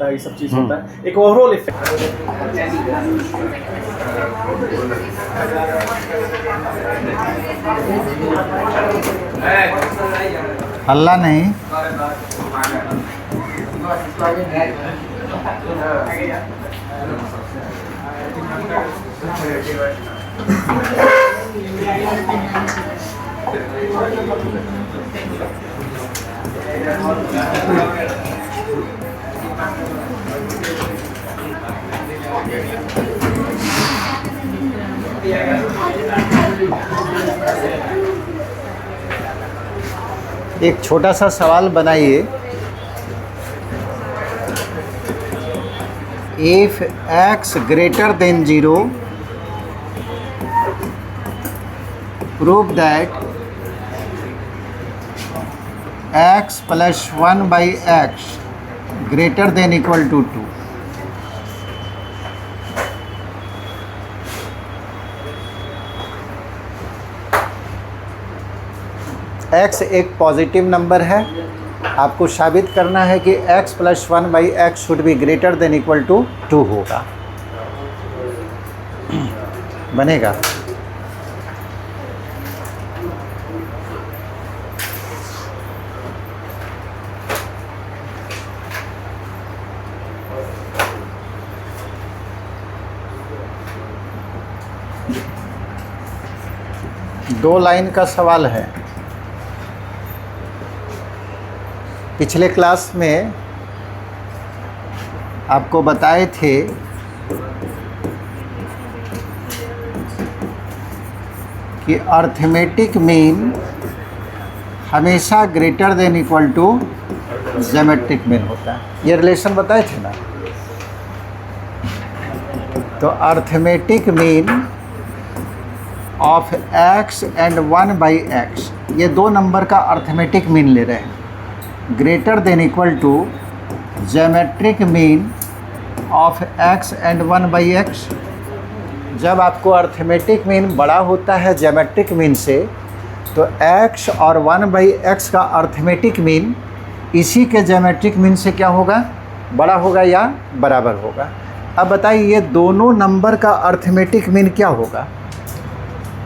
है, ये सब चीज होता है, एक ओवरऑल इफेक्ट। हल्ला नहीं। एक छोटा सा सवाल बनाइए। If x greater than 0, prove that x plus 1 by x greater than equal to 2। x एक पॉजिटिव नंबर है, आपको साबित करना है कि x plus 1 by x should be greater than equal to 2 होगा। बनेगा? दो लाइन का सवाल है। पिछले क्लास में आपको बताए थे कि अर्थमेटिक मीन हमेशा greater than equal to geometric mean होता है। ये रिलेशन बताए थे ना। तो arithmetic mean of x and 1 by x, ये दो नंबर का अर्थमेटिक मीन ले रहे हैं, greater than equal to geometric mean of x and 1 by x. जब आपको अर्थमेटिक मीन बड़ा होता है ज्योमेट्रिक मीन से, तो x और 1 बाई एक्स का अर्थमेटिक मीन इसी के ज्योमेट्रिक मीन से क्या होगा? बड़ा होगा या बराबर होगा। अब बताइए ये दोनों नंबर का अर्थमेटिक मीन क्या होगा?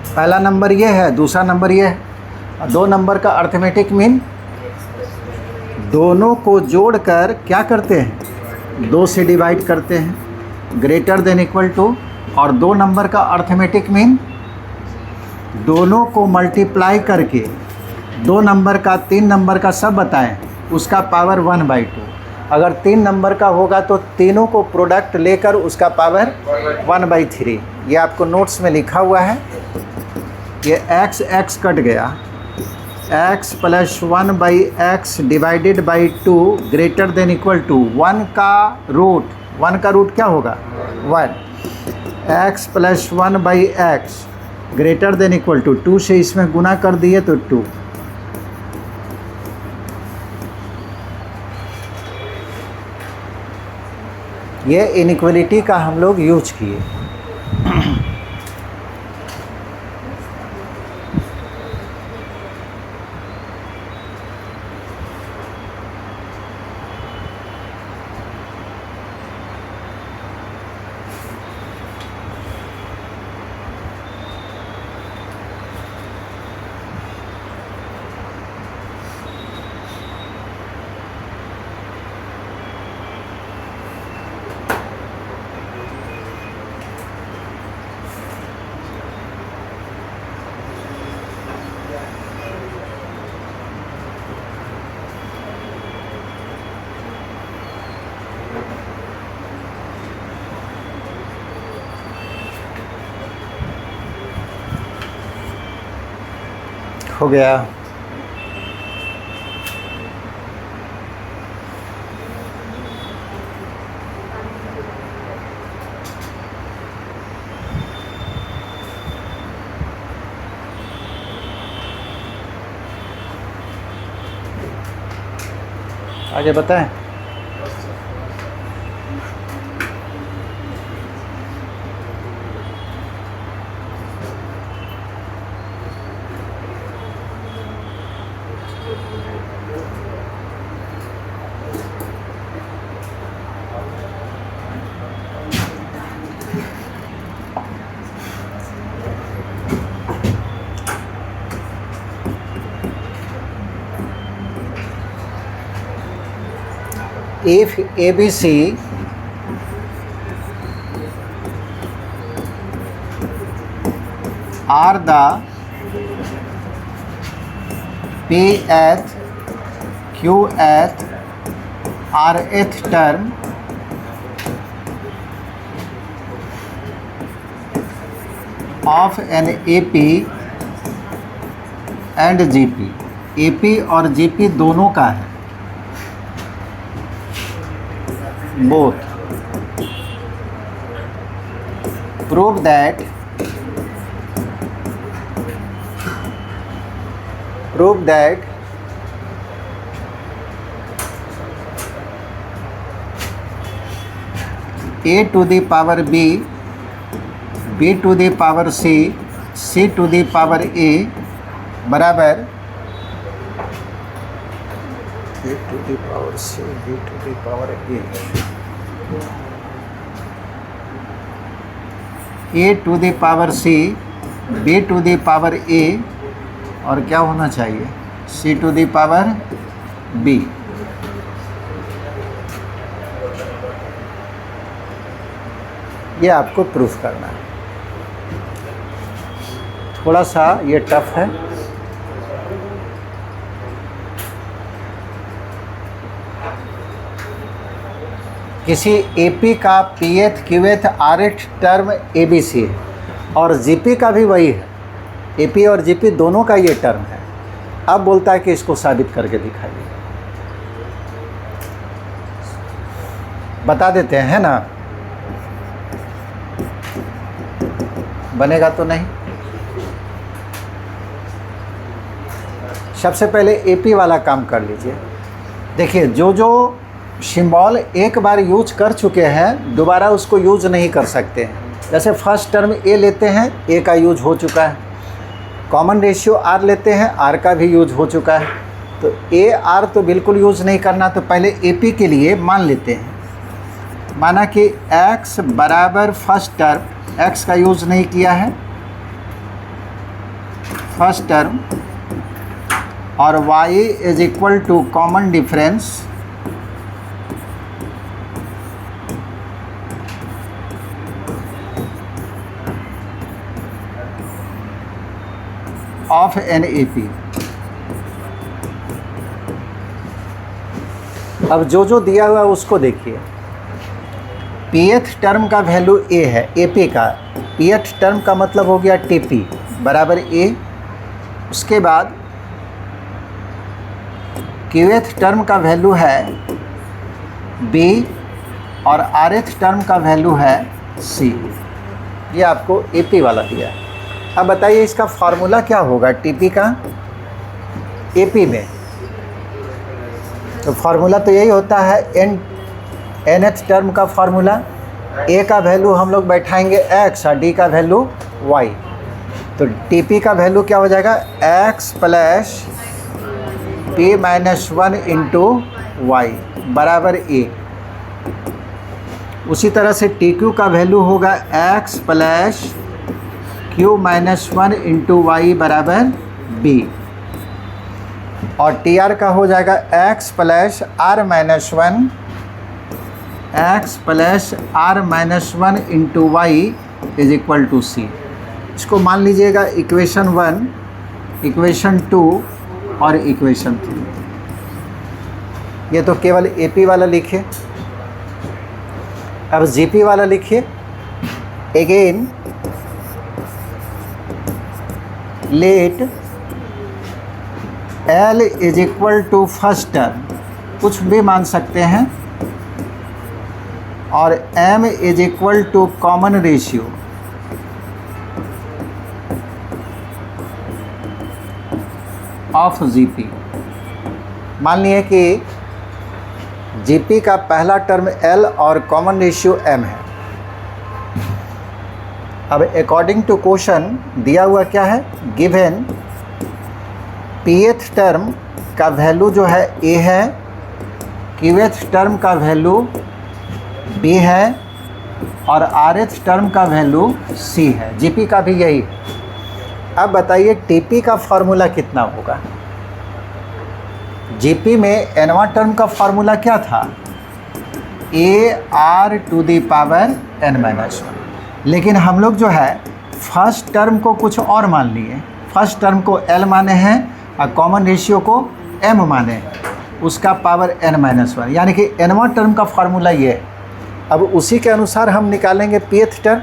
पहला नंबर ये है, दूसरा नंबर ये है। दो नंबर का अर्थमेटिक मीन दोनों को जोड़कर क्या करते हैं? 2 से डिवाइड करते हैं, ग्रेटर देन इक्वल टू। और दो नंबर का अर्थमेटिक मीन दोनों को मल्टीप्लाई करके 2 नंबर का 3 नंबर का सब बताएं, उसका पावर 1/2। अगर 3 नंबर का होगा तो तीनों को प्रोडक्ट लेकर उसका पावर 1/3। ये आपको नोट्स में लिखा हुआ है। ये x कट गया, x plus 1 by x divided by 2 greater than equal to 1 का रूट क्या होगा? 1। x plus 1 by x greater than equal to 2 से इसमें गुना कर दिए तो 2। ये इनइक्वलिटी का हम लोग यूज किए। हो गया। आगे बताएं। if ABC are the pth, qth, rth term of an AP and GP, AP और GP दोनों का है, both, prove that A to the power B, B to the power C, C to the power A बराबर A to the power C, B to the power A, A to the power C, B to the power A और क्या होना चाहिए C to the power B। ये आपको proof करना है, थोड़ा सा ये टफ है। किसी एपी का पीएथ क्यूएथ आरएथ टर्म एबीसी है और जीपी का भी वही है, एपी और जीपी दोनों का ये टर्म है। अब बोलता है कि इसको साबित करके दिखाइए, बता देते हैं, है ना? बनेगा तो नहीं। सबसे पहले एपी वाला काम कर लीजिए। देखिए, जो जो सिंबल एक बार यूज कर चुके हैं दोबारा उसको यूज नहीं कर सकते हैं। जैसे फर्स्ट टर्म ए लेते हैं, ए का यूज हो चुका है। कॉमन रेशियो आर लेते हैं, आर का भी यूज हो चुका है। तो ए आर तो बिल्कुल यूज नहीं करना। तो पहले एपी के लिए मान लेते हैं, माना कि एक्स बराबर फर्स्ट टर्म, एक्स का यूज नहीं किया है फर्स्ट टर्म, और y is equal to common difference of an AP. अब जो जो दिया हुआ है उसको देखिए। पीएथ टर्म का वैल्यू ए है, एपी का पीएथ टर्म का मतलब हो गया टीपी बराबर ए। उसके बाद क्यूएथ टर्म का वैल्यू है बी और आरएथ टर्म का वैल्यू है सी। ये आपको एपी वाला दिया है। अब बताइए इसका फार्मूला क्या होगा टीपी का एपी में? तो फार्मूला तो यही होता है एनएथ टर्म का फार्मूला। ए का वैल्यू हम लोग बैठाएंगे एक्स और डी का वैल्यू वाई। तो टीपी का वैल्यू क्या हो जाएगा? X plus P minus 1 into y बराबर ए। उसी तरह से टी क्यू का वैल्यू होगा x plus Q minus 1 into y बराबर बी। और टी आर का हो जाएगा x plus r minus 1, x plus r minus 1 into Y is equal to सी। इसको मान लीजिएगा इक्वेशन 1, इक्वेशन 2 और इक्वेशन 3। ये तो केवल एपी वाला लिखिए। अब जीपी वाला लिखिए। Again let l is equal to first term, कुछ भी मान सकते हैं, और m is equal to common ratio of GP. मान लिए कि जीपी का पहला टर्म l और कॉमन रेशियो m है। अब अकॉर्डिंग टू क्वेश्चन दिया हुआ क्या है? गिवन पीएथ टर्म का वैल्यू जो है a है, क्यूएथ टर्म का वैल्यू b है और आरएथ टर्म का वैल्यू c है। जीपी का भी यही है। अब बताइए टीपी का फार्मूला कितना होगा? जीपी में एनवा टर्म का फार्मूला क्या था? AR⁴ लेकिन हम लोग जो है फर्स्ट टर्म को कुछ और मान लिए। फर्स्ट टर्म को L माने हैं और कॉमन रेशियो को M माने हैं, उसका पावर n-1, यानी कि nवां टर्म का फार्मूला ये है। अब उसी के अनुसार हम निकालेंगे pth टर्म,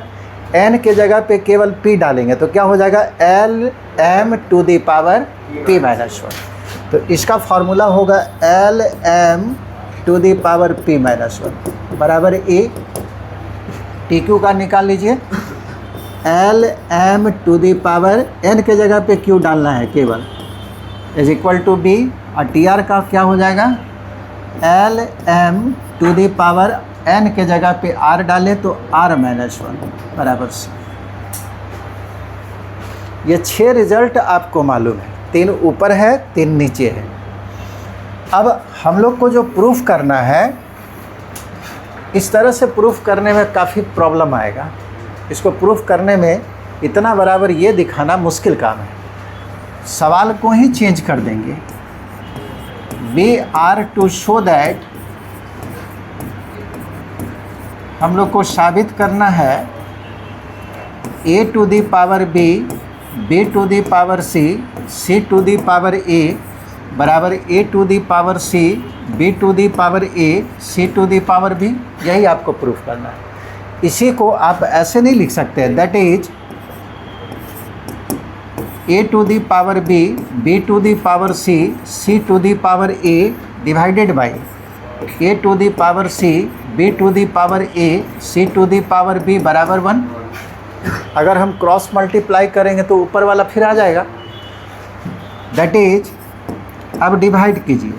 n के जगह पे केवल p डालेंगे तो क्या हो जाएगा Lm⁴ तो इसका फार्मूला होगा Lm⁴ बराबर a। TQ का निकाल लीजिए, Lm⁴ n के जगह पे q डालना है केवल, इज इक्वल टू b, और TR का क्या हो जाएगा Lm⁴ n के जगह पे r डाले तो r-1 बराबर c। ये 6 रिजल्ट आपको मालूम है, 3 ऊपर है 3 नीचे है। अब हम लोग को जो प्रूफ करना है, इस तरह से प्रूफ करने में काफ़ी प्रॉब्लम आएगा। इसको प्रूफ करने में इतना बराबर ये दिखाना मुश्किल काम है। सवाल को ही चेंज कर देंगे। We are to show that, हम लोग को साबित करना है a⁴ b, b⁴ c, c⁴ a बराबर a⁴ c, b⁴ a, c⁴ b। यही आपको प्रूफ करना है। इसी को आप ऐसे नहीं लिख सकते, that is a⁴ b, b⁴ c, c⁴ a divided by a⁴ c, b⁴ a, c⁴ b बराबर 1। अगर हम क्रॉस मल्टीप्लाई करेंगे तो ऊपर वाला फिर आ जाएगा, दैट इज, अब डिवाइड कीजिए,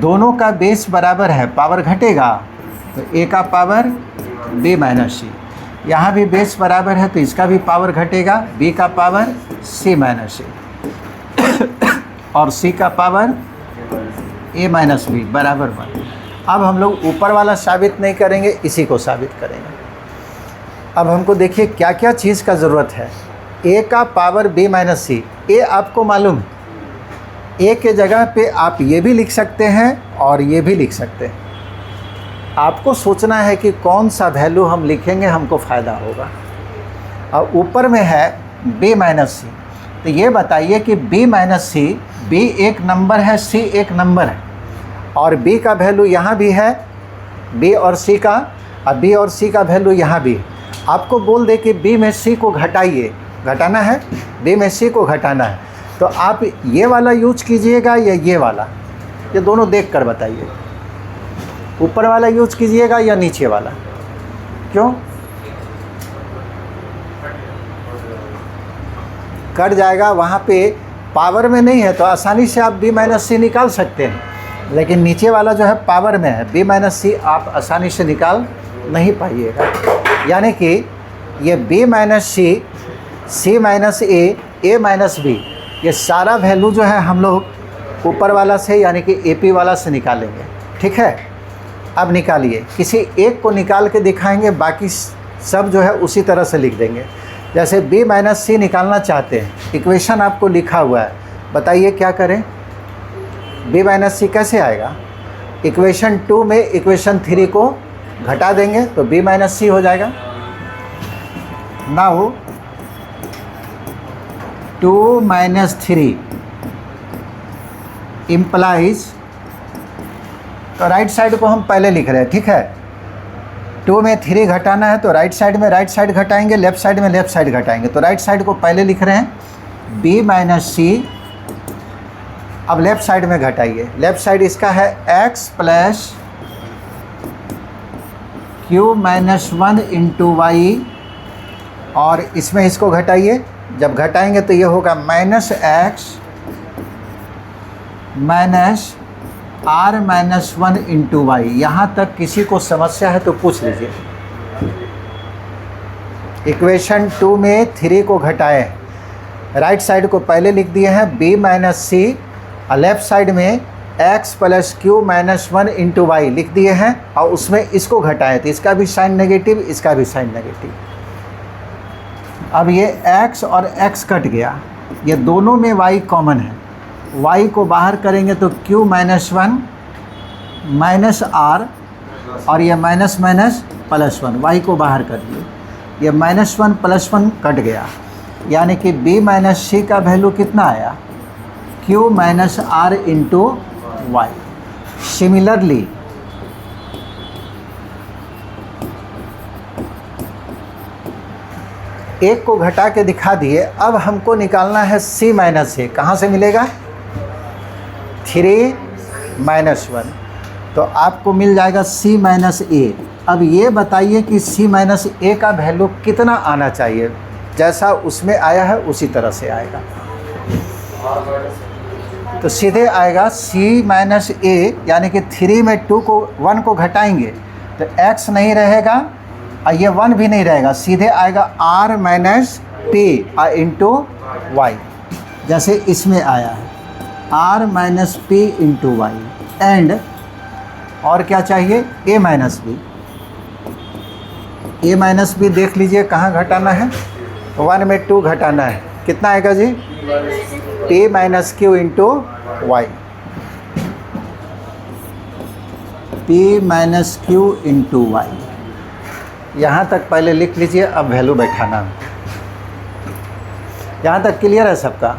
दोनों का बेस बराबर है, पावर घटेगा तो a का पावर b माइनस c, यहाँ भी बेस बराबर है तो इसका भी पावर घटेगा, b का पावर c माइनस c और c का पावर a माइनस b बराबर 1। अब हम लोग ऊपर वाला साबित नहीं करेंगे, इसी को साबित करेंगे। अब हमको देखिए क्या क्या चीज़ का ज़रूरत है। a का power b minus c, a आपको मालूम है, a के जगह पे आप ये भी लिख सकते हैं और ये भी लिख सकते हैं। आपको सोचना है कि कौन सा वैल्यू हम लिखेंगे हमको फ़ायदा होगा। और ऊपर में है b माइनस सी, तो ये बताइए कि b माइनस सी, b एक नंबर है, c एक नंबर है, और b का वैल्यू यहाँ भी है, b और c का, और b और c का वैल्यू यहाँ भी है। आपको बोल दे कि b में c को घटाइए, घटाना है, b में c को घटाना है, तो आप ये वाला यूज कीजिएगा या ये वाला, ये दोनों देख कर बताइए। ऊपर वाला यूज कीजिएगा या नीचे वाला, क्यों? कट जाएगा, वहाँ पे पावर में नहीं है तो आसानी से आप b माइनस सी निकाल सकते हैं, लेकिन नीचे वाला जो है पावर में है, b माइनस सी आप आसानी से निकाल नहीं पाइएगा। यानी कि ये b minus c, c minus a minus b, ये सारा वैल्यू जो है हम लोग ऊपर वाला से यानी कि AP वाला से निकालेंगे। ठीक है, अब निकालिए, किसी एक को निकाल के दिखाएंगे, बाकी सब जो है उसी तरह से लिख देंगे। जैसे b माइनस सी निकालना चाहते हैं, इक्वेशन आपको लिखा हुआ है, बताइए क्या करें। b माइनस सी कैसे आएगा? इक्वेशन 2 में इक्वेशन 3 को घटा देंगे तो b माइनस सी हो जाएगा। नाउ 2 माइनस 3 इम्प्लाइज, तो राइट साइड को हम पहले लिख रहे हैं। ठीक है, 2 में 3 घटाना है तो राइट साइड में राइट साइड घटाएंगे, लेफ्ट साइड में लेफ्ट साइड घटाएंगे, तो राइट साइड को पहले लिख रहे हैं b माइनस सी। अब लेफ्ट साइड में घटाइए, लेफ्ट साइड इसका है x plus q minus 1 into Y, और इसमें इसको घटाइए, जब घटाएंगे तो ये होगा minus x minus r minus 1 into y. यहाँ तक किसी को समस्या है तो पूछ लीजिए। इक्वेशन 2 में 3 को घटाए, राइट साइड को पहले लिख दिए हैं b माइनस सी, और लेफ्ट साइड में x plus Q minus 1 into y लिख दिए हैं, और उसमें इसको घटाए तो इसका भी साइन नेगेटिव, इसका भी साइन नेगेटिव। अब ये x और x कट गया, ये दोनों में y कॉमन है, y को बाहर करेंगे तो q माइनस 1 माइनस r और ये माइनस माइनस प्लस 1, वाई को बाहर करिए, ये -1 + 1 कट गया, यानी कि b माइनस सी का वैल्यू कितना आया, q minus r into y. Similarly एक को घटा के दिखा दिए, अब हमको निकालना है c माइनस ए। कहाँ से मिलेगा, 3 माइनस 1, तो आपको मिल जाएगा c माइनस ए। अब ये बताइए कि c माइनस ए का वैल्यू कितना आना चाहिए, जैसा उसमें आया है उसी तरह से आएगा। तो सीधे आएगा c माइनस ए, यानी कि 3 में 1 को घटाएंगे तो x नहीं रहेगा और ये 1 भी नहीं रहेगा, सीधे आएगा r minus P into y, जैसे इसमें आया है r minus P into y. And और क्या चाहिए, a minus b. a minus b देख लीजिए कहाँ घटाना है, 1 में 2 घटाना है, कितना आएगा जी, p minus Q into y, p minus Q into y. यहाँ तक पहले लिख लीजिए, अब वैल्यू बैठाना। यहाँ तक क्लियर है सबका,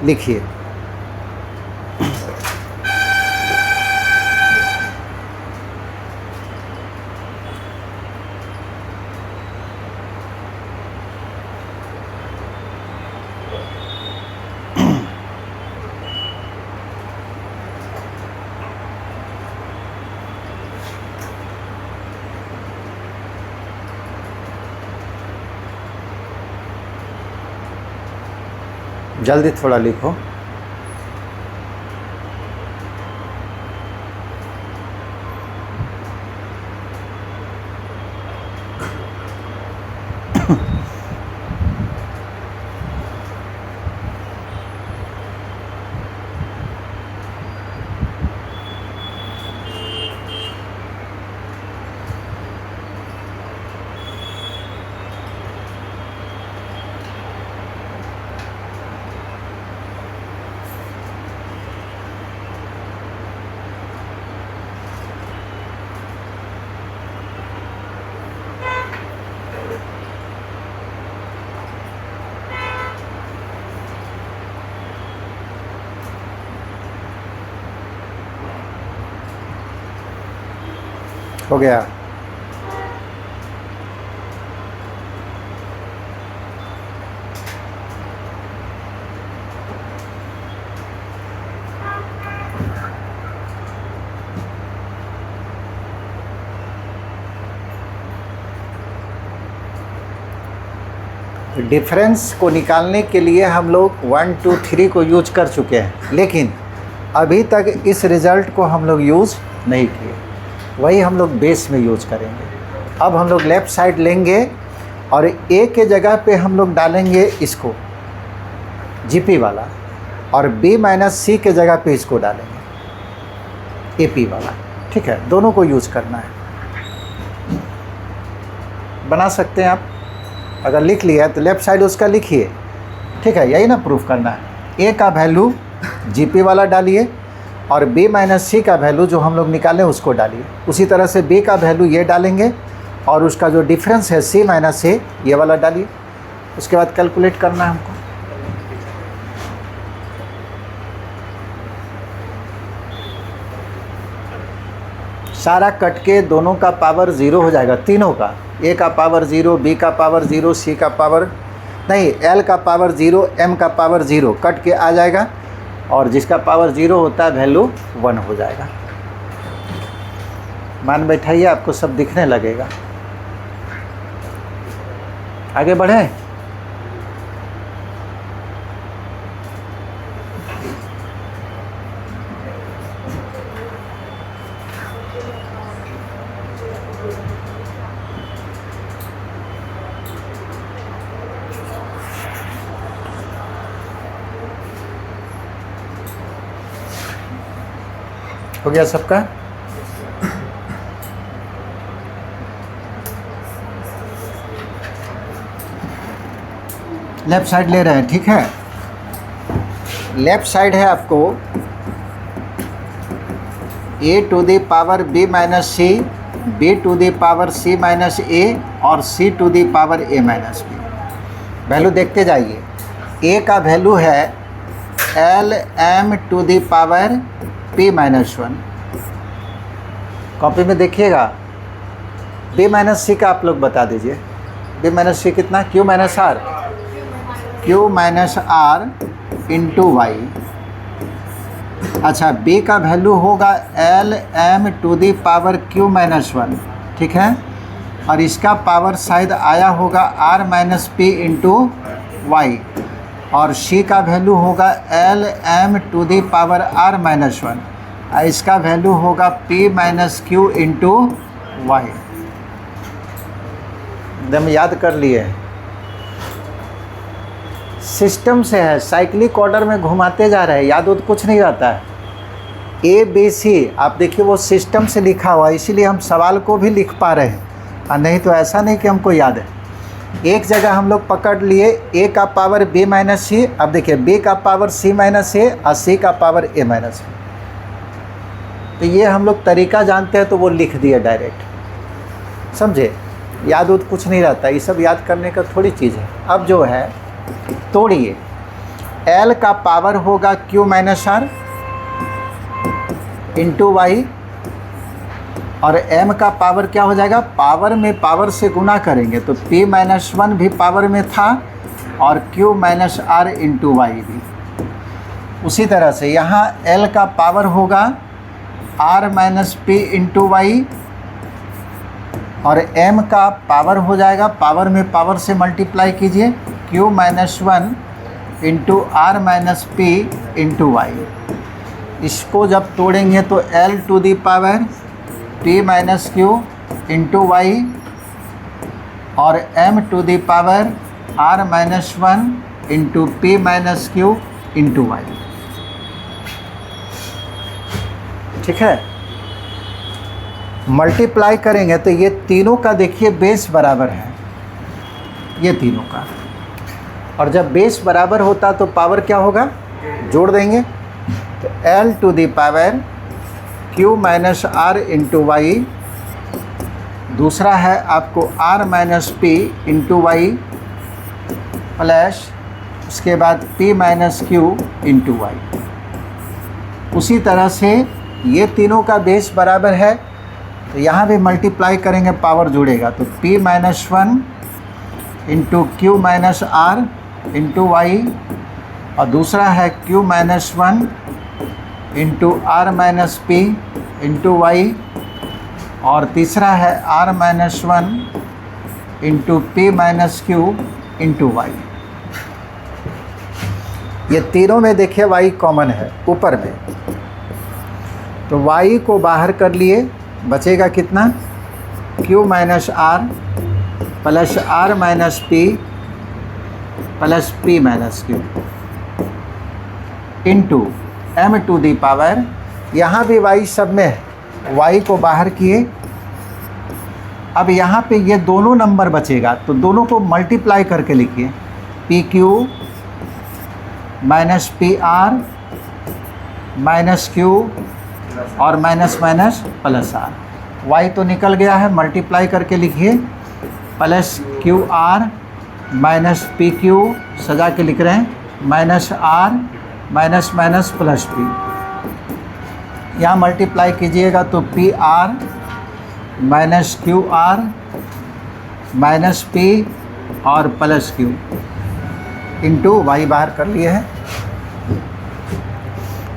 लिखिए। जल्दी थोड़ा लिखो। हो गया। डिफरेंस को निकालने के लिए हम लोग 1 2 3 को यूज कर चुके हैं, लेकिन अभी तक इस रिज़ल्ट को हम लोग यूज़ नहीं किए, वही हम लोग बेस में यूज करेंगे। अब हम लोग लेफ़्ट साइड लेंगे और ए के जगह पे हम लोग डालेंगे इसको जीपी वाला, और बी माइनस सी के जगह पे इसको डालेंगे एपी वाला। ठीक है, दोनों को यूज करना है। बना सकते हैं आप, अगर लिख लिया तो लेफ़्ट साइड उसका लिखिए। ठीक है, यही ना प्रूफ करना है। ए का वैल्यू जीपी वाला डालिए और b माइनस सी का वैल्यू जो हम लोग निकालें उसको डालिए। उसी तरह से b का वैल्यू ये डालेंगे और उसका जो डिफरेंस है c माइनस ए ये वाला डालिए। उसके बाद कैलकुलेट करना है हमको। सारा कट के दोनों का पावर 0 हो जाएगा, तीनों का, a का पावर 0, b का पावर 0, c का पावर नहीं, l का पावर 0, m का पावर 0 कट के आ जाएगा, और जिसका पावर 0 होता है वैल्यू 1 हो जाएगा। मान बैठाइए, आपको सब दिखने लगेगा। आगे बढ़ें। हो गया सबका? लेफ्ट साइड ले रहे हैं, ठीक है। लेफ्ट साइड है आपको A to the power B minus C, B to the power C minus A और C to the power A minus B. Value देखते जाइए। ए का वैल्यू है L M to the power P minus 1। Copy में देखिएगा। B minus सी का आप लोग बता दीजिए। बी माइनस सी कितना? Q minus R, Q minus are into Y. अच्छा, बी का वैल्यू होगा L M to the power Q minus 1, ठीक है। और इसका पावर शायद आया होगा R minus P into Y. और सी का वैल्यू होगा L M to the power R minus 1। और इसका वैल्यू होगा P minus Q into Y. एकदम याद कर लिए। सिस्टम से है, साइक्लिक ऑर्डर में घुमाते जा रहे हैं, याद हो तो कुछ नहीं रहता है। ए बी सी आप देखिए वो सिस्टम से लिखा हुआ है, इसीलिए हम सवाल को भी लिख पा रहे हैं, और नहीं तो ऐसा नहीं कि हमको याद है। एक जगह हम लोग पकड़ लिए ए का पावर बी माइनस सी। अब देखिए बी का पावर सी माइनस ए और सी का पावर ए माइनस बी। तो ये हम लोग तरीका जानते हैं तो वो लिख दिए डायरेक्ट, समझे। याद हो तो कुछ नहीं रहता, ये सब याद करने का थोड़ी चीज़ है। अब जो है तोड़िए। एल का पावर होगा q minus are into Y, और एम का पावर क्या हो जाएगा? पावर में पावर से गुना करेंगे तो p माइनस 1 भी पावर में था और q minus are into y भी। उसी तरह से यहाँ l का पावर होगा r minus P into Y, और m का पावर हो जाएगा, पावर में पावर से मल्टीप्लाई कीजिए, q minus 1 into r minus P into y. इसको जब तोड़ेंगे तो l to the power p minus Q into Y और m to the power r minus 1 into p minus Q into y, ठीक है। Multiply करेंगे तो ये तीनों का देखिए बेस बराबर है, ये तीनों का। और जब बेस बराबर होता तो पावर क्या होगा? जोड़ देंगे तो l to the power q minus are into y, दूसरा है आपको r minus P into y plus उसके बाद p minus Q into y. उसी तरह से ये तीनों का बेस बराबर है तो यहाँ भी मल्टीप्लाई करेंगे, पावर जुड़ेगा तो p minus 1 into q minus are into Y, और दूसरा है q minus 1 into r minus P into Y, और तीसरा है r minus 1 into p minus Q into y. ये तीनों में देखिए y कॉमन है ऊपर में, तो y को बाहर कर लिए, बचेगा कितना? q minus are plus r minus P plus P minus Q into m to the power, यहाँ भी y सब में है, y को बाहर किए। अब यहाँ पे ये दोनों नंबर बचेगा तो दोनों को मल्टीप्लाई करके लिखिए, P Q minus P R minus Q और minus minus plus R. y तो निकल गया है, मल्टीप्लाई करके लिखिए, plus Q R minus P Q सजा के लिख रहे हैं, minus R minus minus plus P. यहाँ मल्टीप्लाई कीजिएगा तो P R minus Q R minus P और प्लस क्यू इंटू वाई बाहर कर लिए हैं।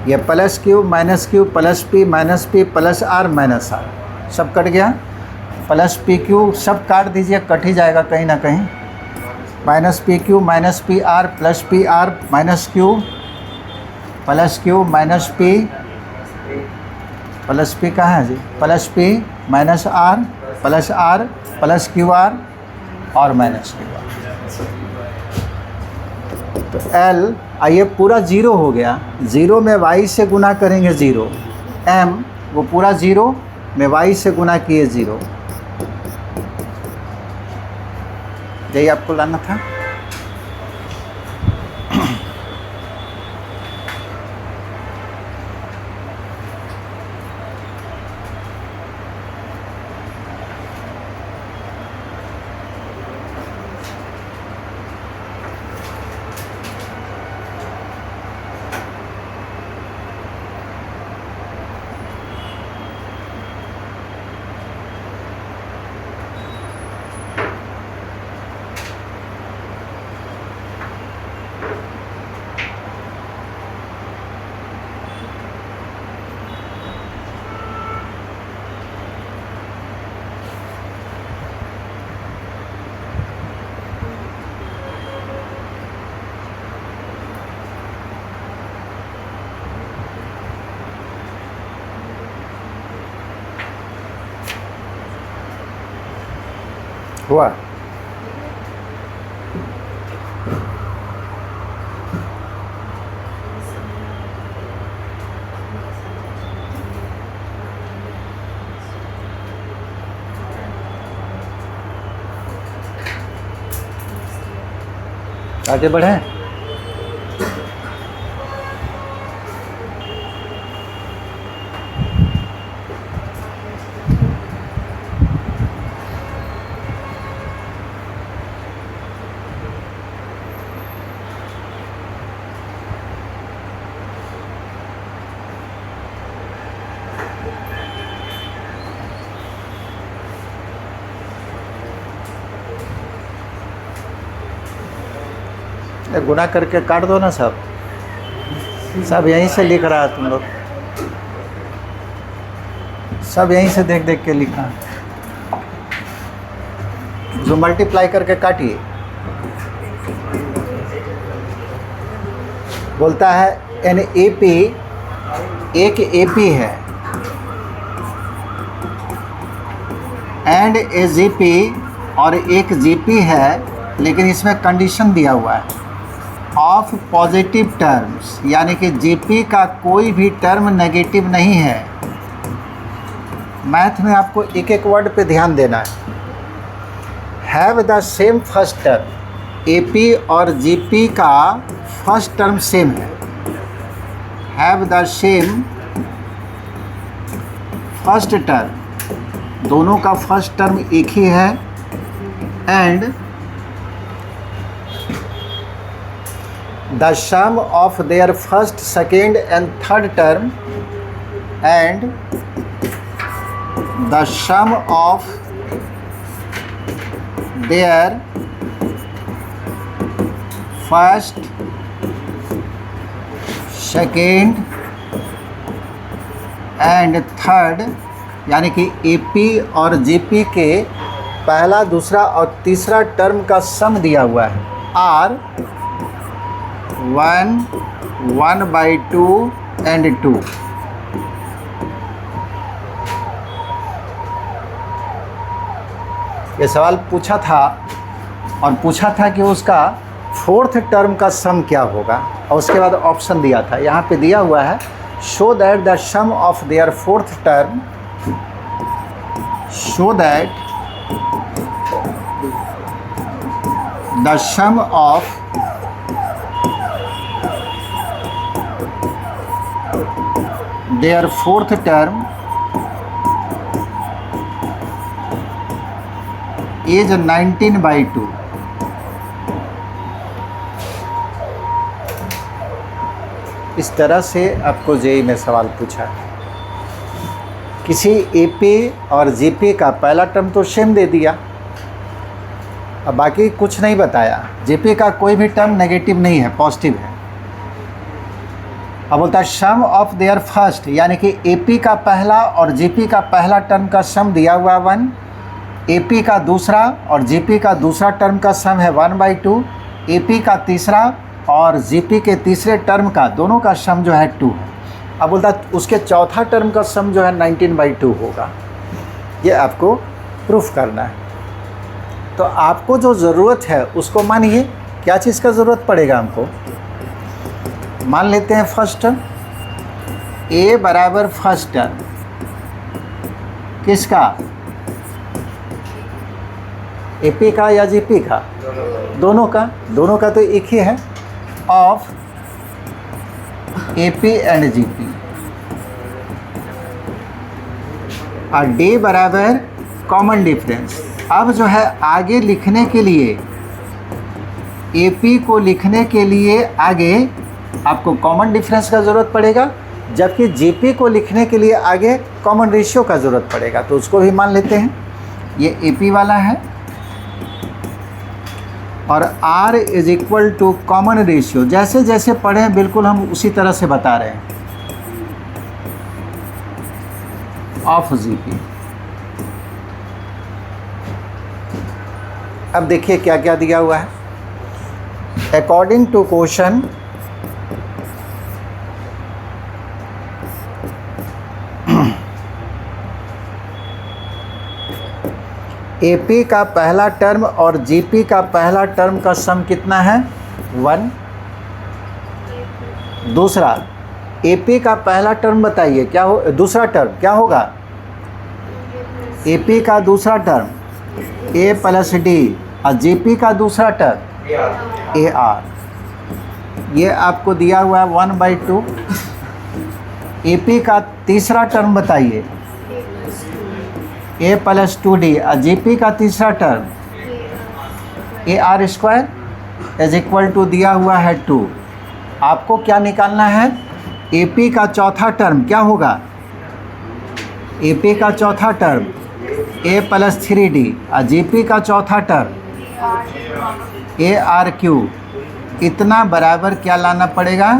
ये plus Q minus Q plus P plus r minus R सब कट गया, प्लस पी क्यू सब काट दीजिए, कट ही जाएगा कहीं ना कहीं, minus P R plus P R minus Q plus Q minus P plus P कहाँ है जी, plus P minus are plus Q R और माइनस क्यू आर। तो L आइए पूरा ज़ीरो हो गया, ज़ीरो में y से गुना करेंगे ज़ीरो, m वो पूरा ज़ीरो में y से गुना किए ज़ीरो, यही आपको लाना था। हुआ। आगे बढ़ें। गुना करके काट दो ना सब यहीं से लिख रहा है तुम लोग, सब यहीं से देख देख के लिखा। जो मल्टीप्लाई करके काटिए। बोलता है एन एपी, एक एपी है एंड ए जीपी, और एक जीपी है, लेकिन इसमें कंडीशन दिया हुआ है ऑफ पॉजिटिव टर्म्स, यानी कि जीपी का कोई भी टर्म नेगेटिव नहीं है। मैथ में आपको एक एक वर्ड पे ध्यान देना है। Have the same first term, AP और जीपी का फर्स्ट टर्म सेम है। Have the same first term, दोनों का फर्स्ट टर्म एक ही है। And the sum of their first, second and third term, and the sum of their first, second and third, यानी कि AP और GP के पहला, दूसरा और तीसरा टर्म का सम दिया हुआ है। R 1, 1/2 and 2। ये सवाल पूछा था, और पूछा था कि उसका फोर्थ टर्म का सम क्या होगा, और उसके बाद ऑप्शन दिया था। यहाँ पे दिया हुआ है show that the sum of their fourth term, show that the sum of their fourth term is 19/2। इस तरह से आपको जेईई में सवाल पूछा है। किसी एपी और जीपी का पहला टर्म तो सेम दे दिया, अब बाकी कुछ नहीं बताया। जीपी का कोई भी टर्म नेगेटिव नहीं है, पॉजिटिव है। अब बोलता है सम ऑफ देयर फर्स्ट, यानी कि एपी का पहला और जीपी का पहला टर्म का सम दिया हुआ 1, एपी का दूसरा और जीपी का दूसरा टर्म का सम है 1/2, एपी का तीसरा और जीपी के तीसरे टर्म का दोनों का सम जो है 2 है। अब बोलता है उसके चौथा टर्म का सम जो है 19/2 होगा। ये आपको प्रूफ करना है। तो आपको जो ज़रूरत है उसको मानिए। क्या चीज़ का ज़रूरत पड़ेगा हमको? मान लेते हैं फर्स्ट टर्म ए बराबर फर्स्ट टर्म किसका, एपी का या जीपी का? दोनों का, दोनों का तो एक ही है, ऑफ एपी एंड जीपी। और डी बराबर कॉमन डिफरेंस। अब जो है आगे लिखने के लिए, एपी को लिखने के लिए आगे आपको कॉमन डिफरेंस का ज़रूरत पड़ेगा, जबकि जीपी को लिखने के लिए आगे कॉमन रेशियो का ज़रूरत पड़ेगा। तो उसको भी मान लेते हैं। ये एपी वाला है और R is equal to common ratio. जैसे जैसे पढ़ें बिल्कुल हम उसी तरह से बता रहे हैं, ऑफ जीपी। अब देखिए क्या क्या दिया हुआ है। अकॉर्डिंग टू क्वेश्चन, AP का पहला टर्म और GP का पहला टर्म का सम कितना है? 1। दूसरा AP का पहला टर्म बताइए क्या हो, दूसरा टर्म क्या होगा? AP का दूसरा टर्म A प्लस D और GP का दूसरा टर्म AR। ये आपको दिया हुआ है 1/2। AP का तीसरा टर्म बताइए A प्लस 2D और GP का तीसरा term AR square is equal to दिया हुआ है 2। आपको क्या निकालना है? AP का चौथा टर्म क्या होगा? AP का चौथा टर्म A प्लस 3D और GP का चौथा टर्म ARQ। इतना बराबर क्या लाना पड़ेगा?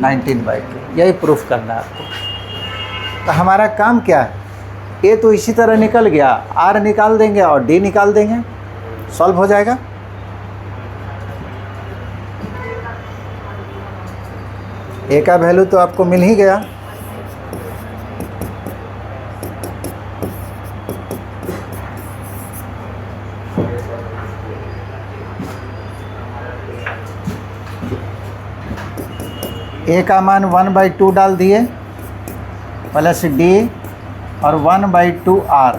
19/2। यही प्रूफ करना है आपको। तो हमारा काम क्या है? A तो इसी तरह निकल गया, R निकाल देंगे और D निकाल देंगे, सॉल्व हो जाएगा। A का वैल्यू तो आपको मिल ही गया। A का मान 1/2 डाल दिए प्लस D और 1/2 R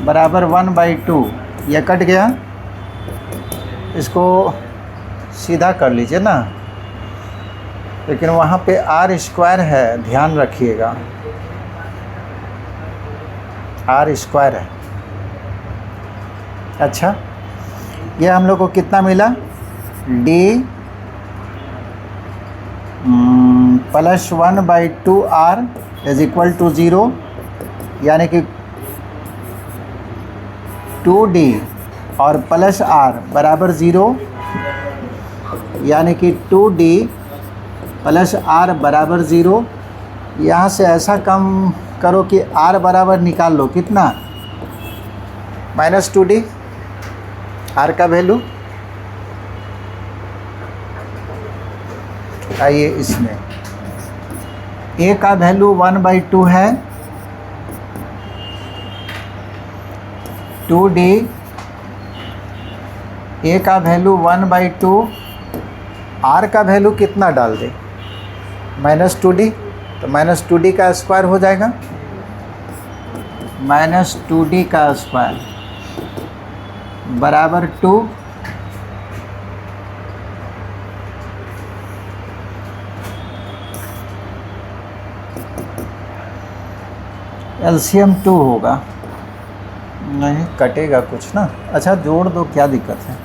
बराबर 1/2। यह कट गया, इसको सीधा कर लीजिए ना, लेकिन वहाँ पे R स्क्वायर है, ध्यान रखिएगा, R स्क्वायर है। अच्छा, ये हम लोग को कितना मिला? D plus 1/2 R is equal to 0, यानी कि 2D और प्लस R बराबर 0, यानी कि 2D प्लस R बराबर 0। यहाँ से ऐसा कम करो कि R बराबर निकाल लो, कितना? -2D। R का वैल्यू आइए इसमें A का वैल्यू 1/2 है, 2D A का वैल्यू 1/2, R का वैल्यू कितना डाल दे? -2D। तो -2D का स्क्वायर हो जाएगा, -2D का स्क्वायर बराबर 2। LCM 2 होगा, नहीं कटेगा कुछ ना। अच्छा जोड़ दो, क्या दिक्कत है।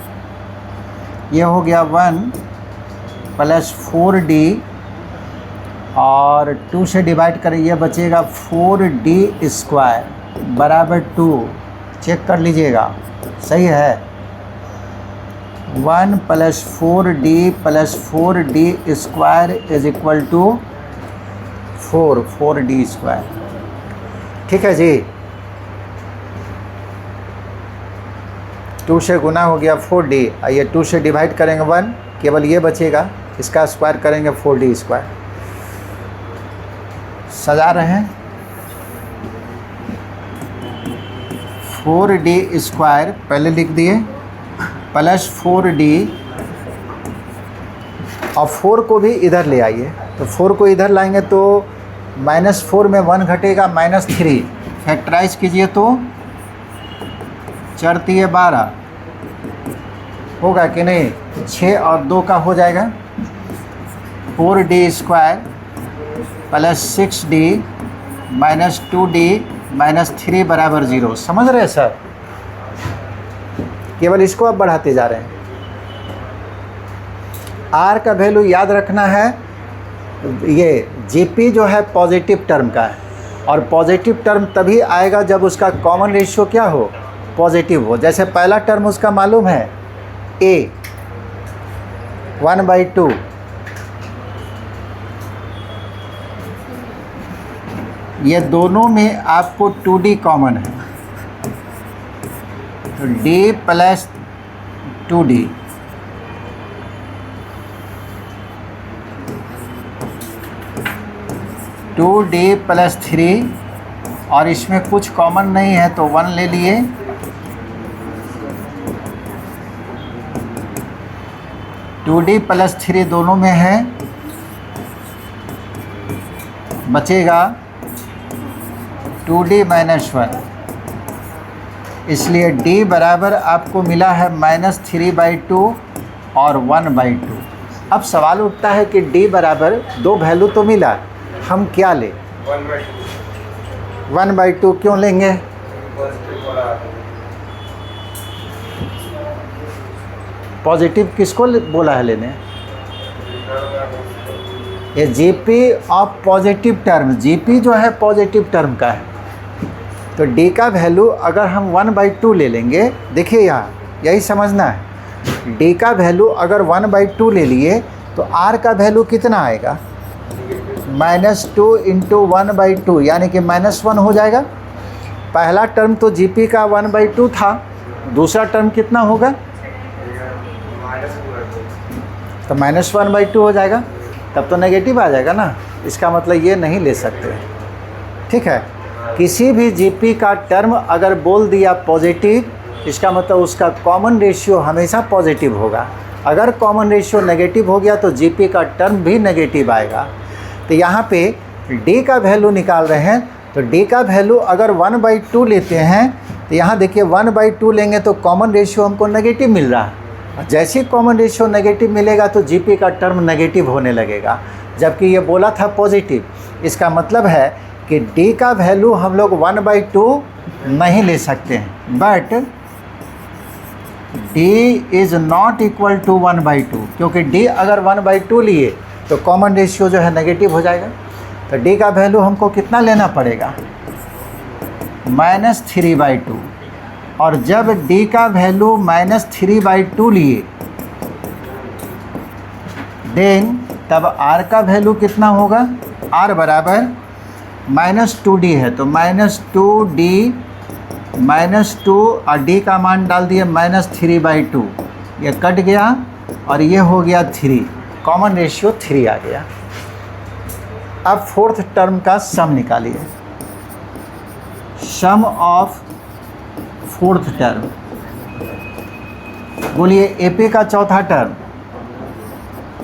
ये हो गया 1 प्लस 4D और 2 से डिवाइड करें, ये बचेगा 4D स्क्वायर बराबर 2। चेक कर लीजिएगा, सही है। 1 plus 4D plus 4D square is equal to 4D square. ठीक है जी, 2 से गुना हो गया 4D, ये 2 से डिवाइड करेंगे 1, केवल ये बचेगा, इसका स्क्वायर करेंगे 4D स्क्वायर। सजा रहे हैं 4D स्क्वायर पहले लिख दिए प्लस 4D, और 4 को भी इधर ले आइए। तो 4 को इधर लाएंगे तो -4 में 1 घटेगा, -3 फैक्टराइज कीजिए तो 4 × 12 होगा कि नहीं? 6 और 2 का हो जाएगा 4D square plus 6D minus 2D minus 3 बराबर 0। समझ रहे हैं सर? केवल इसको आप बढ़ाते जा रहे हैं। R का वैल्यू याद रखना है, ये GP जो है पॉजिटिव टर्म का है, और पॉजिटिव टर्म तभी आएगा जब उसका कॉमन रेशियो क्या हो? पॉजिटिव हो। जैसे पहला टर्म उसका मालूम है A 1/2, ये दोनों में आपको 2D कॉमन है, तो D plus 2D, two D plus 3, और इसमें कुछ कॉमन नहीं है तो 1 ले लिए, 2D प्लस 3 दोनों में है, बचेगा 2D माइनस 1, इसलिए D बराबर आपको मिला है -3/2 और 1/2। अब सवाल उठता है कि D बराबर दो वैल्यू तो मिला, हम क्या लें? 1/2 क्यों लेंगे? पॉजिटिव किसको बोला है लेने? ये GP of positive term, GP जो है पॉजिटिव टर्म का है, तो डी का वैल्यू अगर हम 1/2 ले लेंगे, देखिए यहाँ यही समझना है, डी का वैल्यू अगर 1/2 ले लिए तो आर का वैल्यू कितना आएगा? -2 × 1/2 यानी कि -1 हो जाएगा। पहला टर्म तो जीपी का 1/2 था, दूसरा टर्म कितना होगा? तो -1/2 हो जाएगा, तब तो नेगेटिव आ जाएगा ना, इसका मतलब ये नहीं ले सकते। ठीक है, किसी भी जीपी का टर्म अगर बोल दिया पॉजिटिव, इसका मतलब उसका कॉमन रेशियो हमेशा पॉजिटिव होगा। अगर कॉमन रेशियो नेगेटिव हो गया तो जीपी का टर्म भी नेगेटिव आएगा। तो यहाँ पे डी का वैल्यू निकाल रहे हैं, तो डी का वैल्यू अगर 1/2 लेते हैं तो यहाँ देखिए 1/2 लेंगे तो कॉमन रेशियो हमको नेगेटिव मिल रहा है। जैसे ही कॉमन रेशियो नेगेटिव मिलेगा तो जीपी का टर्म नेगेटिव होने लगेगा, जबकि ये बोला था पॉजिटिव। इसका मतलब है कि डी का वैल्यू हम लोग 1/2 नहीं ले सकते हैं, but D is not equal to 1/2, क्योंकि डी अगर 1/2 लिए तो कॉमन रेशियो जो है नेगेटिव हो जाएगा। तो डी का वैल्यू हमको कितना लेना पड़ेगा? -3/2, और जब d का वैल्यू -3/2 लिए देन तब r का वैल्यू कितना होगा? r बराबर -2d है, तो -2d -2 और d का मान डाल दिए -3/2, ये कट गया और ये हो गया 3, कॉमन रेशियो 3 आ गया। अब फोर्थ टर्म का सम निकालिए, सम ऑफ फोर्थ टर्म, बोलिए AP का चौथा टर्म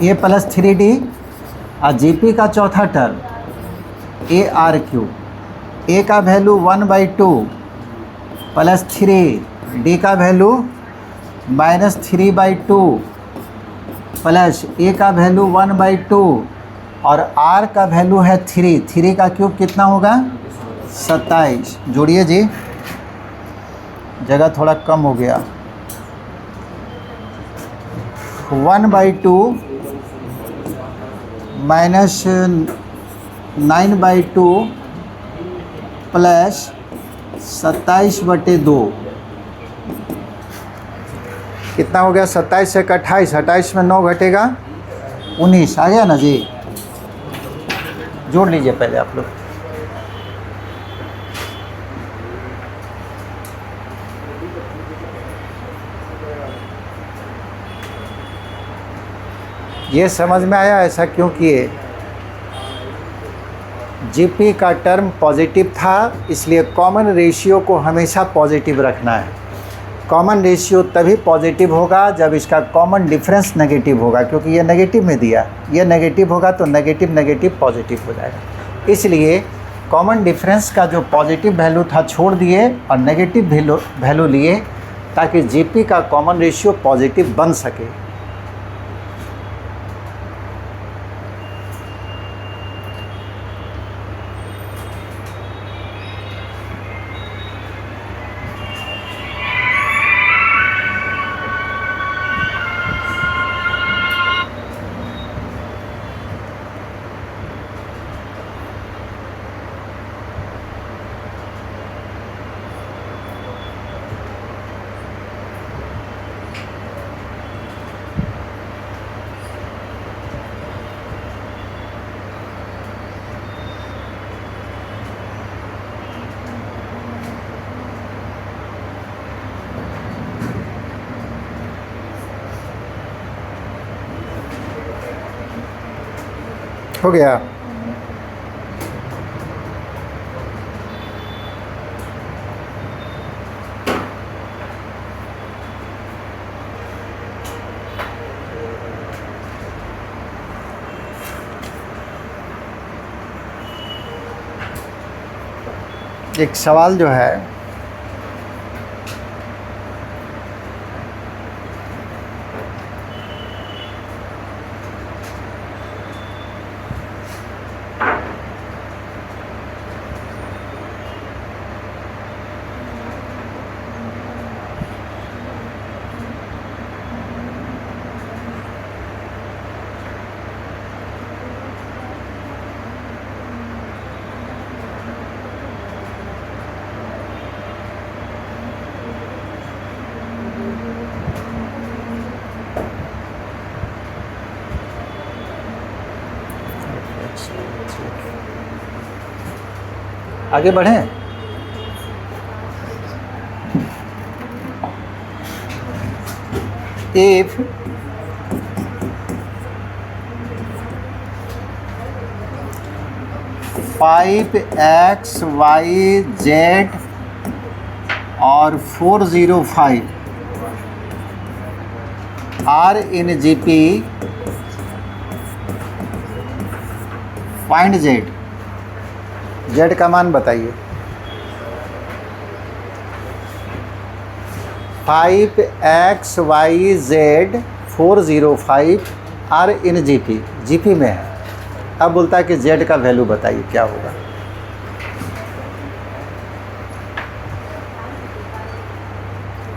A + 3D और GP का चौथा टर्म AR3, A का वैल्यू 1/2 + 3, D का वैल्यू -3/2 प्लस A का वैल्यू 1/2 और R का वैल्यू है 3, 3 का क्यूब कितना होगा? 27। जोड़िए जी, जगह थोड़ा कम हो गया। 1/2 -9/2 प्लस 27/2 कितना हो गया? 27 से 28, 28 में 9 घटेगा 19, आ गया ना जी? जोड़ लीजिए पहले आप लोग। ये समझ में आया ऐसा क्यों किए? जीपी का टर्म पॉजिटिव था, इसलिए कॉमन रेशियो को हमेशा पॉजिटिव रखना है। कॉमन रेशियो तभी पॉजिटिव होगा जब इसका कॉमन डिफरेंस नेगेटिव होगा, क्योंकि ये नेगेटिव में दिया, ये नेगेटिव होगा तो नेगेटिव नेगेटिव पॉजिटिव हो जाएगा। इसलिए कॉमन डिफरेंस का जो पॉजिटिव वैल्यू था छोड़ दिए और नेगेटिव वैल्यू लिए, ताकि जीपी का कॉमन रेशियो पॉजिटिव बन सके। हो गया। एक सवाल जो है आगे बढ़ें। If five x y z और 405 are in GP, find z. Z का मान बताइए। 5XYZ 405 are in GP, GP में है। अब बोलता है कि जेड का वैल्यू बताइए क्या होगा।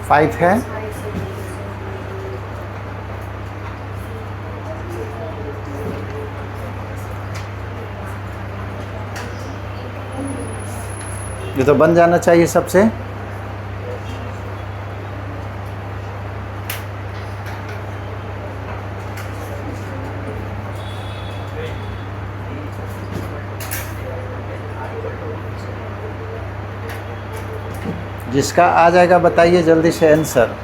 फाइव है, ये तो बन जाना चाहिए सबसे। जिसका आ जाएगा बताइए जल्दी से आंसर।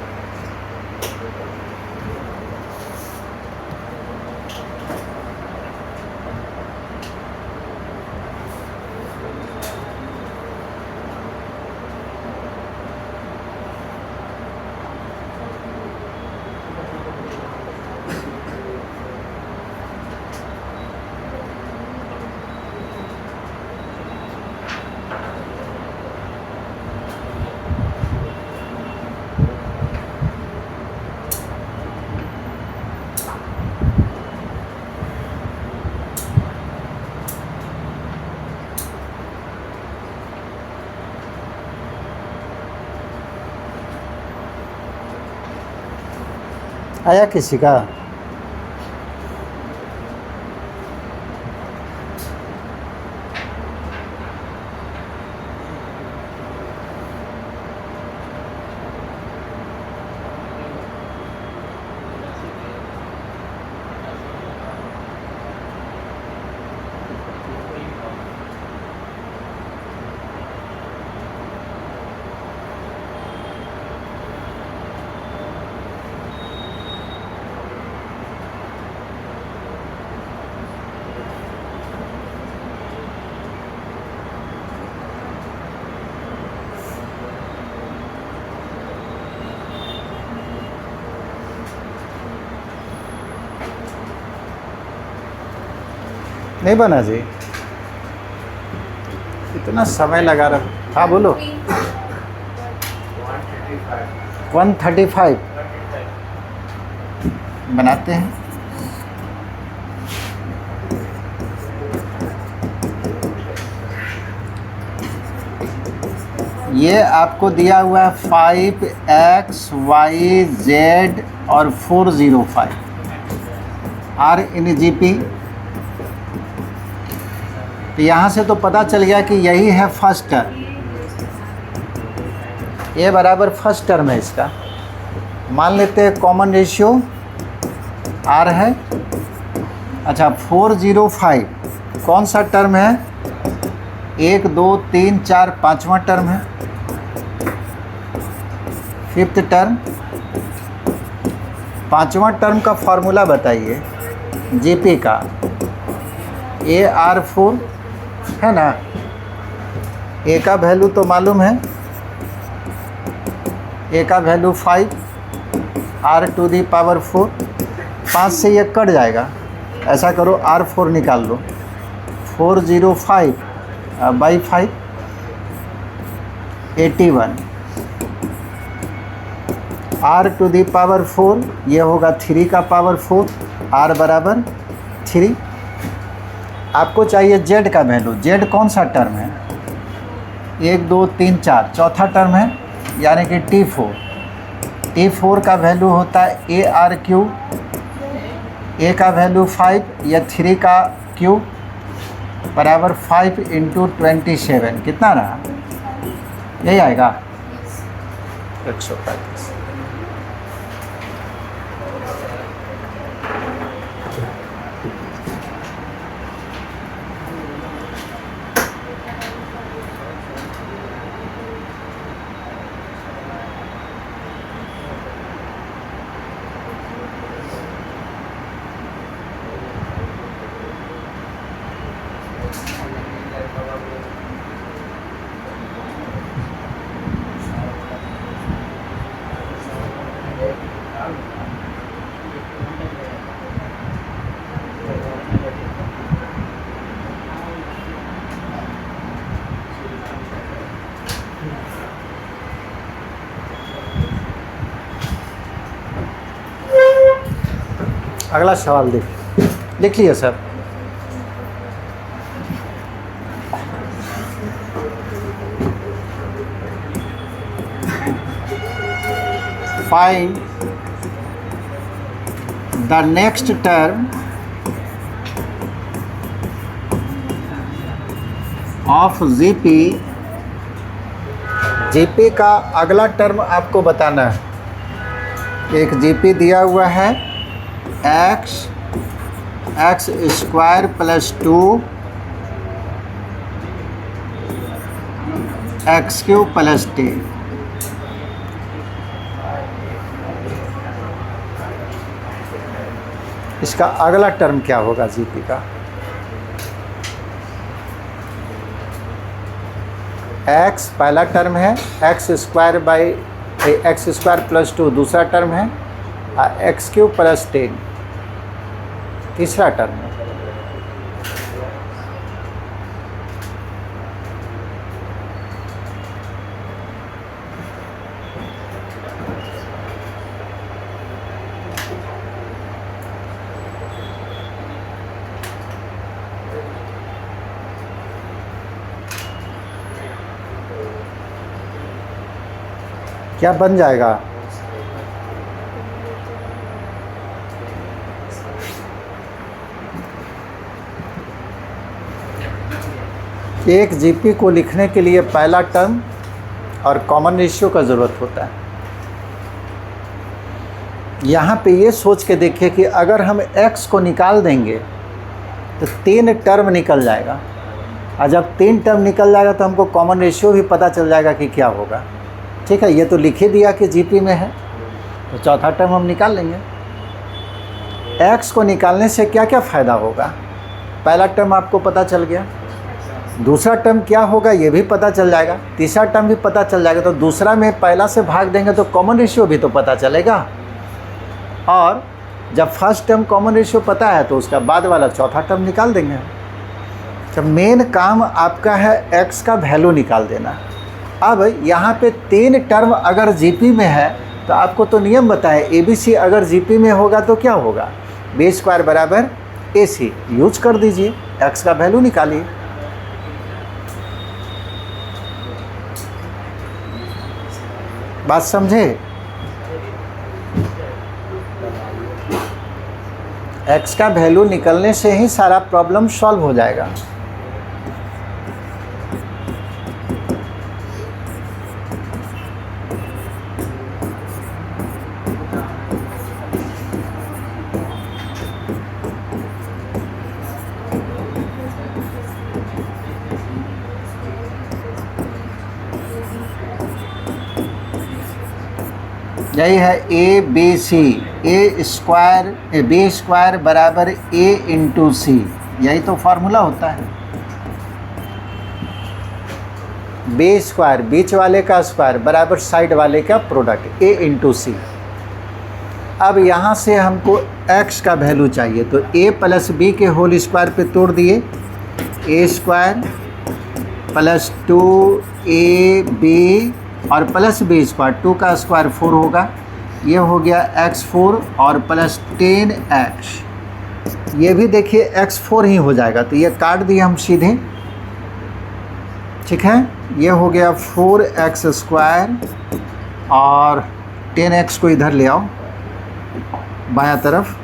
आया किसी का? नहीं बना जी, इतना समय लगा रहा। हाँ बोलो। 135 बनाते हैं। ये आपको दिया हुआ है 5XYZ और 405 आर इन जीपी। तो यहाँ से तो पता चल गया कि यही है फर्स्ट टर्म। ये बराबर फर्स्ट टर्म है इसका। मान लेते हैं कॉमन रेशियो आर है। अच्छा 405 कौन सा टर्म है? 1 2 3 4 5वां टर्म है, फिफ्थ टर्म। 5वां टर्म का फॉर्मूला बताइए जीपी का। AR4 है ना, ए का वैल्यू तो मालूम है, ए का वैल्यू 5, R⁴ 5 से ये कट जाएगा। ऐसा करो R4 निकाल लो, 405 by 5 81, r to the power 4 ये होगा 3 का पावर 4, r बराबर 3। आपको चाहिए z का वैल्यू, z कौन सा टर्म है, 1 2 3 4 चौथा टर्म है, यानी कि T4। T4 का वैल्यू होता है ए आर क्यू, ए का वैल्यू 5 या 3 का क्यूब बराबर 5 इंटू 27, कितना रहा, यही आएगा 135। अगला सवाल लिख लिया sir. Find the next term of GP. GP का अगला टर्म आपको बताना है। एक जीपी दिया हुआ है x square plus 2 x cube plus 10। इसका अगला टर्म क्या होगा जीपी का? एक्स पहला टर्म है, x square by x square plus 2 दूसरा टर्म है, एक्स क्यूब प्लस 10 तीसरा टर्म है। क्या बन जाएगा? एक जीपी को लिखने के लिए पहला टर्म और कॉमन रेशियो का ज़रूरत होता है। यहाँ पे ये सोच के देखिए कि अगर हम x को निकाल देंगे तो 3 टर्म निकल जाएगा, और जब 3 टर्म निकल जाएगा तो हमको कॉमन रेशियो भी पता चल जाएगा कि क्या होगा। ठीक है, ये तो लिख ही दिया कि जीपी में है, तो चौथा टर्म हम निकाल लेंगे। x को निकालने से क्या क्या फ़ायदा होगा? पहला टर्म आपको पता चल गया, दूसरा टर्म क्या होगा ये भी पता चल जाएगा, तीसरा टर्म भी पता चल जाएगा। तो दूसरा में पहला से भाग देंगे तो कॉमन रेशियो भी तो पता चलेगा, और जब फर्स्ट टर्म कॉमन रेशियो पता है तो उसका बाद वाला चौथा टर्म निकाल देंगे। जब मेन काम आपका है x का वैल्यू निकाल देना। अब यहाँ पे 3 टर्म अगर जीपी में है तो आपको तो नियम बताएं, ABC अगर जीपी में होगा तो क्या होगा, बी स्क्वायर बराबर AC यूज कर दीजिए, x का वैल्यू निकालिए। बात समझे? x का वैल्यू निकलने से ही सारा प्रॉब्लम सॉल्व हो जाएगा। यही है A B C, A square B square बराबर ए इंटू सी, यही तो फार्मूला होता है। बी स्क्वायर बीच वाले का स्क्वायर बराबर साइड वाले का प्रोडक्ट, ए इंटू सी। अब यहाँ से हमको x का वैल्यू चाहिए, तो a प्लस बी के होल स्क्वायर पे तोड़ दिए, ए स्क्वायर प्लस 2ab और प्लस b स्क्वायर, 2 का स्क्वायर 4 होगा, ये हो गया x4 और प्लस 10x, ये भी देखिए x4 ही हो जाएगा, तो ये काट दिए हम सीधे, ठीक है। ये हो गया 4x स्क्वायर और 10x को इधर ले आओ बायां तरफ,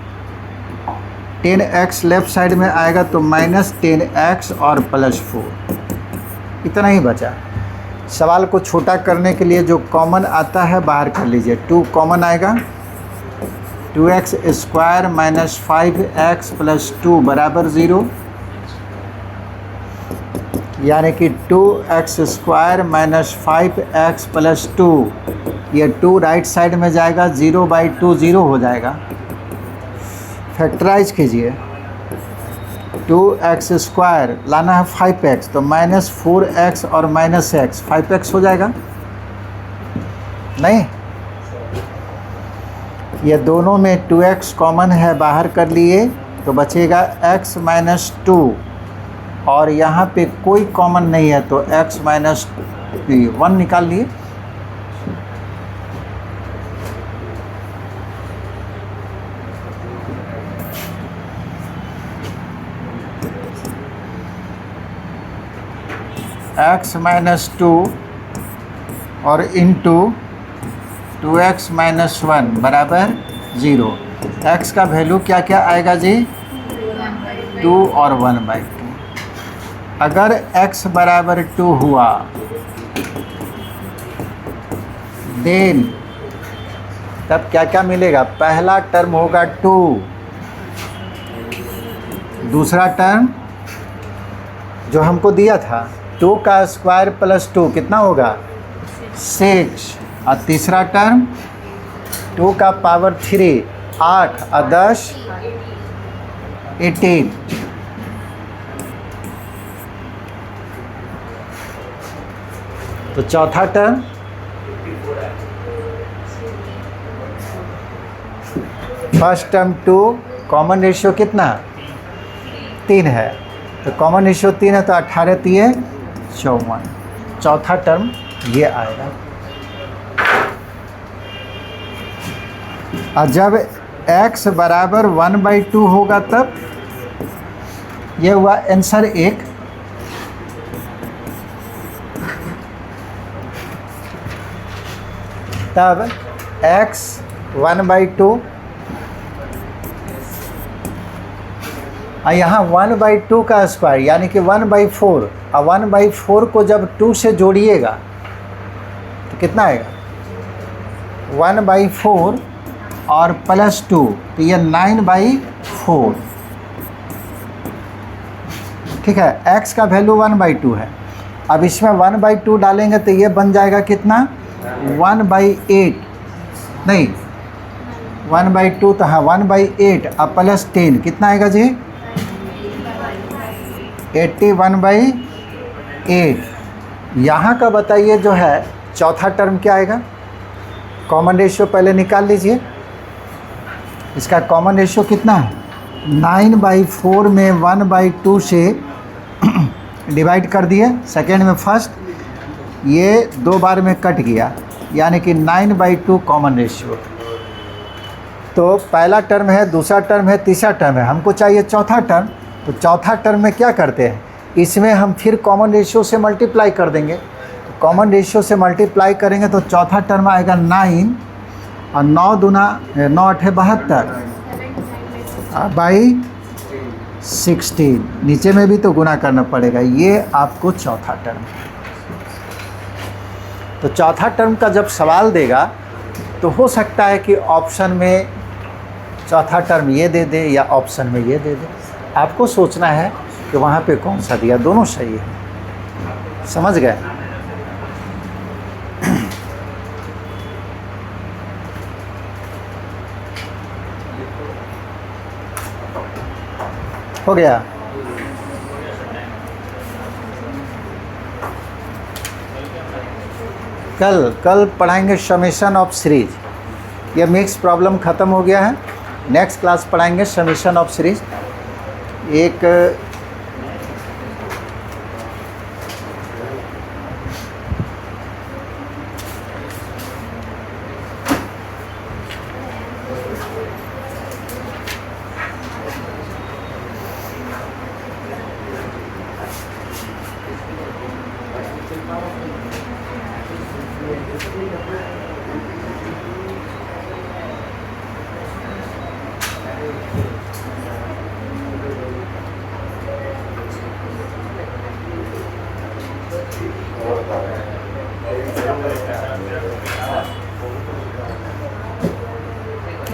10x लेफ्ट साइड में आएगा तो माइनस 10x और प्लस 4, इतना ही बचा। सवाल को छोटा करने के लिए जो कॉमन आता है बाहर कर लीजिए, 2 कॉमन आएगा, 2x square minus 5x plus 2 बराबर 0, यानी कि 2x square minus 5x plus 2, ये 2 राइट साइड में जाएगा, 0/2 0 हो जाएगा। फैक्टराइज कीजिए, 2x स्क्वायर लाना है 5x, तो माइनस 4x और माइनस x, 5x हो जाएगा नहीं, ये दोनों में 2x कॉमन है, बाहर कर लिए तो बचेगा x माइनस 2, और यहाँ पे कोई कॉमन नहीं है तो x माइनस 1 निकाल लिए। x माइनस 2 और इंटू 2x माइनस 1 बराबर 0। x का वैल्यू क्या क्या आएगा जी? 2 और 1/2। अगर x बराबर 2 हुआ देन तब क्या क्या मिलेगा? पहला टर्म होगा 2, दूसरा टर्म जो हमको दिया था 2 का स्क्वायर प्लस 2 कितना होगा? 6, और तीसरा टर्म 2 का पावर 3 8 और 10 18। तो चौथा term first term 2, common ratio कितना? 3 है, तो कॉमन रेशियो 3 है तो 18 3 54, चौथा टर्म ये आएगा। और जब x बराबर 1/2 होगा तब ये हुआ आंसर 1। तब x 1/2 और यहाँ 1/2 का स्क्वायर यानी कि 1/4, और 1/4 को जब 2 से जोड़िएगा तो कितना आएगा? 1/4 और प्लस 2, तो ये 9/4। ठीक है, x का वैल्यू 1/2 है। अब इसमें 1/2 डालेंगे तो ये बन जाएगा कितना? 1/8 नहीं 1/2 तो हाँ 1/8 और प्लस 10 कितना आएगा जी? 81/8। यहाँ का बताइए जो है चौथा टर्म क्या आएगा? कॉमन रेशियो पहले निकाल लीजिए, इसका कॉमन रेशियो कितना है? 9/4 में 1/2 से डिवाइड कर दिए, सेकेंड में फर्स्ट, ये 2 बार में कट गया यानी कि 9/2 कॉमन रेशियो। तो पहला टर्म है, दूसरा टर्म है, तीसरा टर्म है, हमको चाहिए चौथा टर्म। तो चौथा टर्म में क्या करते हैं? इसमें हम फिर कॉमन रेशियो से मल्टीप्लाई कर देंगे। कॉमन रेशियो से मल्टीप्लाई करेंगे तो चौथा टर्म आएगा 9, और 9 दूना 9 8 72 बाई 16, नीचे में भी तो गुना करना पड़ेगा। ये आपको चौथा टर्म। तो चौथा टर्म का जब सवाल देगा तो हो सकता है कि ऑप्शन में चौथा टर्म ये दे दे या ऑप्शन में ये दे दे, आपको सोचना है कि वहाँ पे कौन सा दिया। दोनों सही है, समझ गए? हो गया। कल पढ़ाएंगे समेशन ऑफ सीरीज। ये मिक्स प्रॉब्लम ख़त्म हो गया है। नेक्स्ट क्लास पढ़ाएंगे समेशन ऑफ सीरीज। एक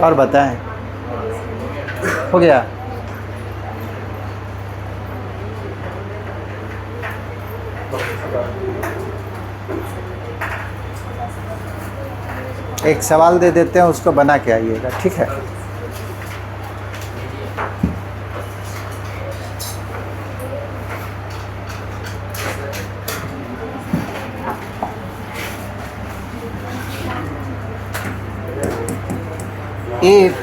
और बताएं, हो गया? एक सवाल दे देते हैं, उसको बना के आइएगा, ठीक है? If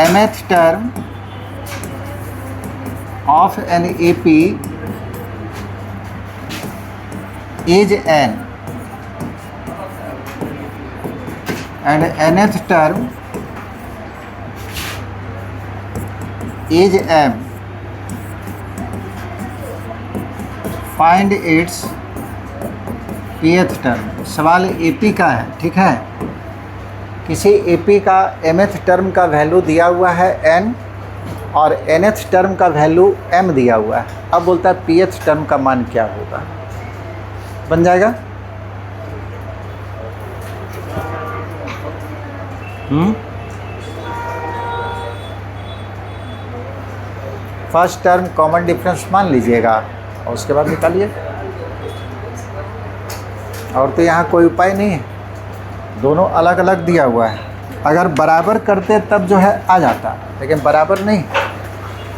mth term of an AP is n and nth term is m, find its pth term। सवाल AP का है, ठीक है? किसी AP का mth टर्म का वैल्यू दिया हुआ है n और nth टर्म का वैल्यू m दिया हुआ है। अब बोलता है pth टर्म का मान क्या होगा। बन जाएगा? फर्स्ट टर्म कॉमन डिफरेंस मान लीजिएगा और उसके बाद निकालिए। और तो यहाँ कोई उपाय नहीं है, दोनों अलग अलग दिया हुआ है। अगर बराबर करते तब जो है आ जाता, लेकिन बराबर नहीं।